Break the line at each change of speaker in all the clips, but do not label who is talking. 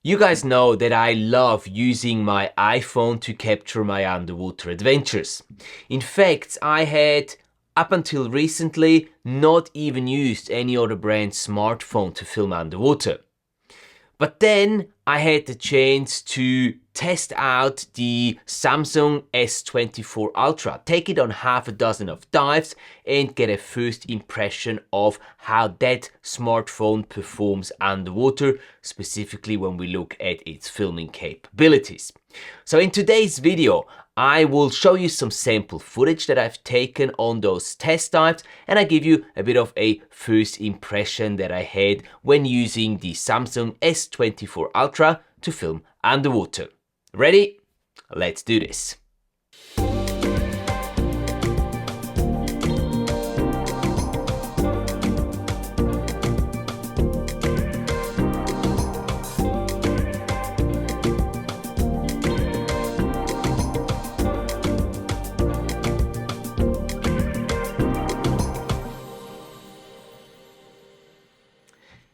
You guys know that I love using my iPhone to capture my underwater adventures. In fact, I had, up until recently, not even used any other brand's smartphone to film underwater. But then I had the chance to test out the Samsung S24 Ultra, take it on half a dozen of dives and get a first impression of how that smartphone performs underwater, specifically when we look at its filming capabilities. So in today's video, I will show you some sample footage that I've taken on those test dives, and I give you a bit of a first impression that I had when using the Samsung S24 Ultra to film underwater. Ready? Let's do this.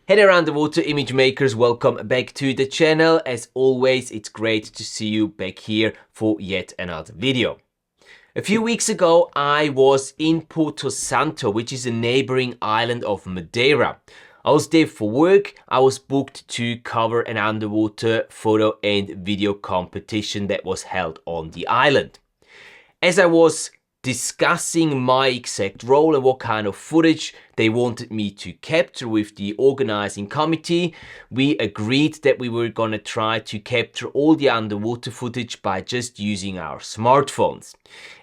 Hey there underwater image makers, welcome back to the channel. As always, it's great to see you back here for yet another video. A few weeks ago, I was in Porto Santo, which is a neighboring island of Madeira. I was there for work. I was booked to cover an underwater photo and video competition that was held on the island. As I was discussing my exact role and what kind of footage they wanted me to capture with the organizing committee, we agreed that we were gonna try to capture all the underwater footage by just using our smartphones.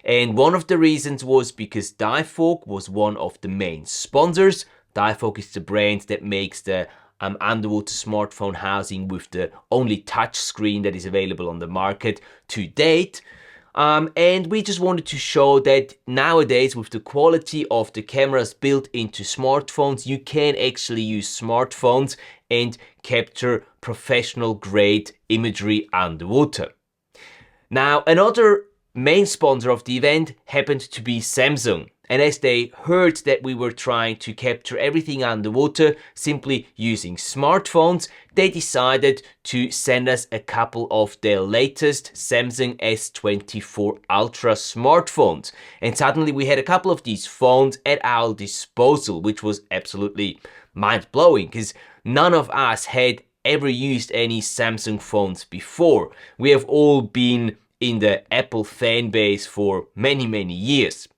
And one of the reasons was because Divevolk was one of the main sponsors. Divevolk is the brand that makes the underwater smartphone housing with the only touch screen that is available on the market to date. And we just wanted to show that nowadays, with the quality of the cameras built into smartphones, you can actually use smartphones and capture professional grade imagery underwater. Now, another main sponsor of the event happened to be Samsung. And as they heard that we were trying to capture everything underwater simply using smartphones, they decided to send us a couple of their latest Samsung S24 Ultra smartphones. And suddenly we had a couple of these phones at our disposal, which was absolutely mind-blowing because none of us had ever used any Samsung phones before. We have all been in the Apple fan base for many years.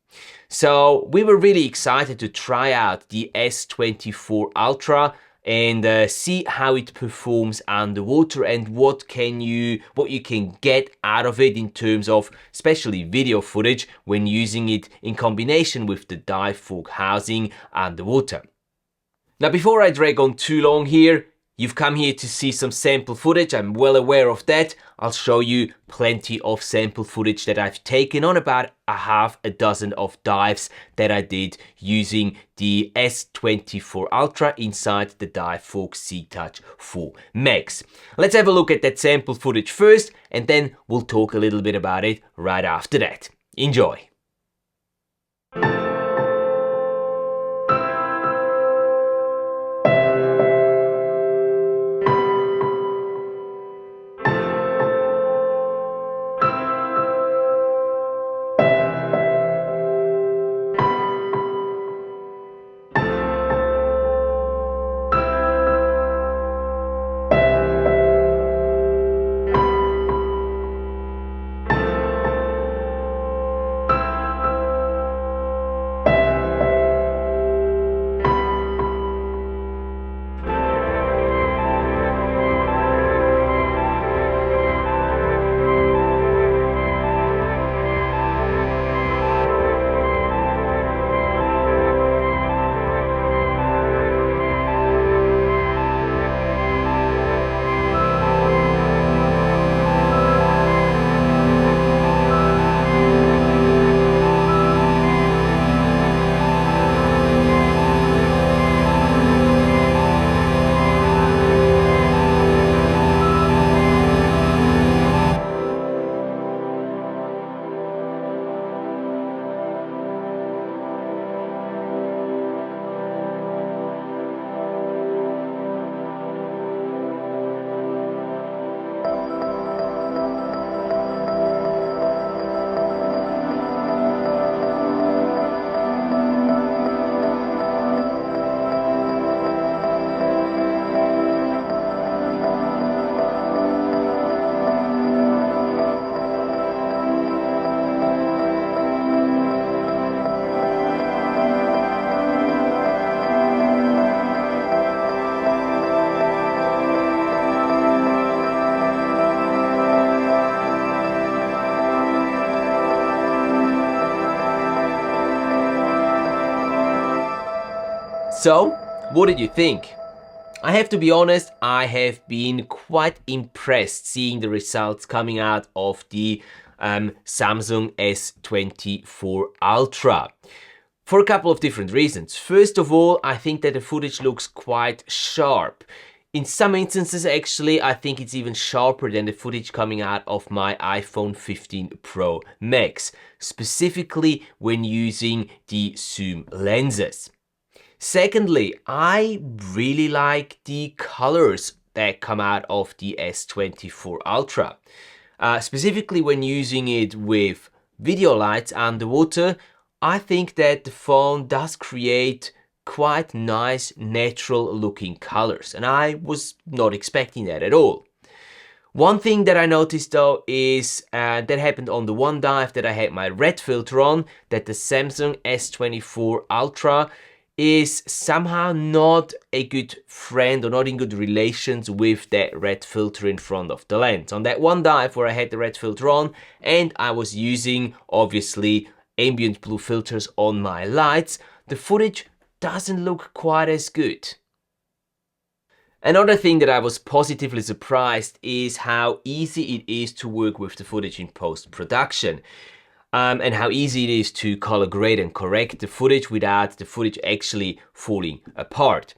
So we were really excited to try out the S24 Ultra and see how it performs underwater and what you can get out of it in terms of especially video footage when using it in combination with the Divevolk housing underwater. Now, before I drag on too long here, you've come here to see some sample footage, I'm well aware of that. I'll show you plenty of sample footage that I've taken on about a half a dozen of dives that I did using the S24 Ultra inside the Divevolk C-Touch 4 Max. Let's have a look at that sample footage first, and then we'll talk a little bit about it right after that. Enjoy! So, what did you think? I have to be honest, I have been quite impressed seeing the results coming out of the Samsung S24 Ultra. For a couple of different reasons. First of all, I think that the footage looks quite sharp. In some instances, actually, I think it's even sharper than the footage coming out of my iPhone 15 Pro Max, specifically when using the zoom lenses. Secondly, I really like the colors that come out of the S24 Ultra. Specifically when using it with video lights underwater, I think that the phone does create quite nice natural looking colors, and I was not expecting that at all. One thing that I noticed though is that happened on the one dive that I had my red filter on, that the Samsung S24 Ultra is somehow not a good friend or not in good relations with that red filter in front of the lens. On that one dive where I had the red filter on and I was using obviously ambient blue filters on my lights, the footage doesn't look quite as good. Another thing that I was positively surprised is how easy it is to work with the footage in post-production. And how easy it is to color grade and correct the footage without the footage actually falling apart.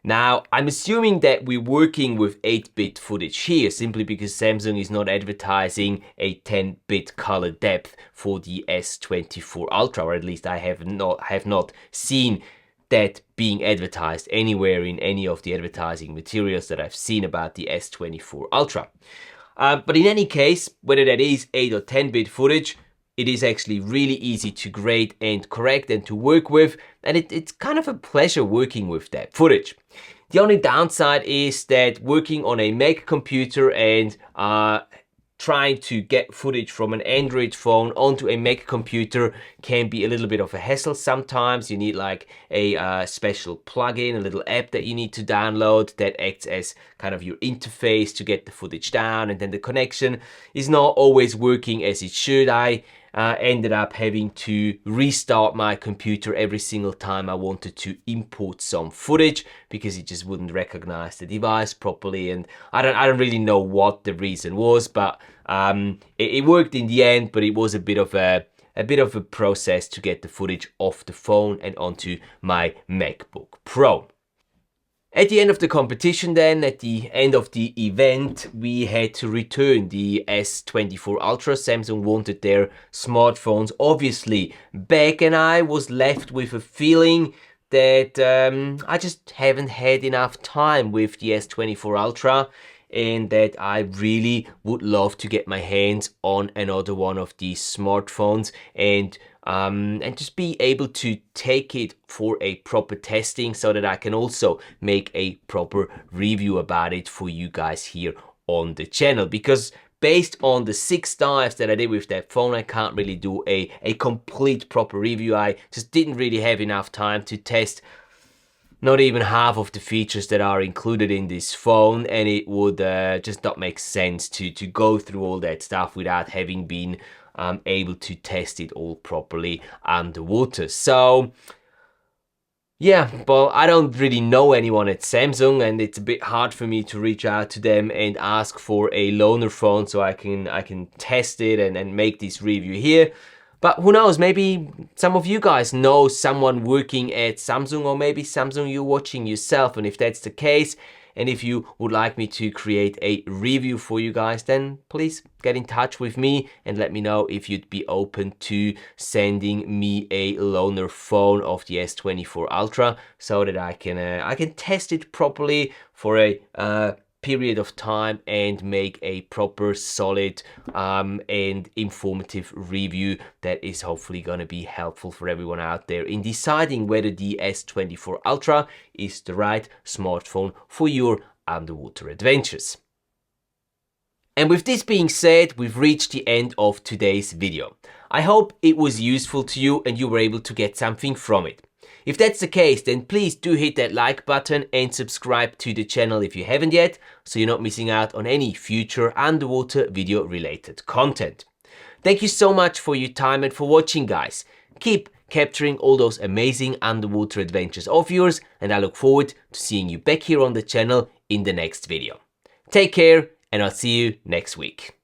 Now, I'm assuming that we're working with 8-bit footage here simply because Samsung is not advertising a 10-bit color depth for the S24 Ultra, or at least I have not seen that being advertised anywhere in any of the advertising materials that I've seen about the S24 Ultra. But in any case, whether that is 8 or 10-bit footage, it is actually really easy to grade and correct and to work with, and it's kind of a pleasure working with that footage. The only downside is that working on a Mac computer and trying to get footage from an Android phone onto a Mac computer can be a little bit of a hassle sometimes. You need like a special plugin, a little app that you need to download that acts as kind of your interface to get the footage down, and then the connection is not always working as it should. I ended up having to restart my computer every single time I wanted to import some footage because it just wouldn't recognize the device properly, and I don't really know what the reason was, but it worked in the end. But it was a bit of a process to get the footage off the phone and onto my MacBook Pro. At the end of the competition then, at the end of the event, we had to return the S24 Ultra. Samsung wanted their smartphones obviously back, and I was left with a feeling that I just haven't had enough time with the S24 Ultra, and that I really would love to get my hands on another one of these smartphones and just be able to take it for a proper testing so that I can also make a proper review about it for you guys here on the channel. Because based on the 6 dives that I did with that phone, I can't really do a complete proper review. I just didn't really have enough time to test not even half of the features that are included in this phone, and it would just not make sense to go through all that stuff without having been able to test it all properly underwater. So yeah, but I don't really know anyone at Samsung, and it's a bit hard for me to reach out to them and ask for a loaner phone so I can test it and make this review here. But who knows, maybe some of you guys know someone working at Samsung, or maybe Samsung you're watching yourself, and if that's the case, and if you would like me to create a review for you guys, then please get in touch with me and let me know if you'd be open to sending me a loaner phone of the S24 Ultra so that I can test it properly for a period of time and make a proper, solid and informative review that is hopefully going to be helpful for everyone out there in deciding whether the S24 Ultra is the right smartphone for your underwater adventures. And with this being said, we've reached the end of today's video. I hope it was useful to you and you were able to get something from it. If that's the case, then please do hit that like button and subscribe to the channel if you haven't yet, so you're not missing out on any future underwater video related content. Thank you so much for your time and for watching, guys. Keep capturing all those amazing underwater adventures of yours, and I look forward to seeing you back here on the channel in the next video. Take care, and I'll see you next week.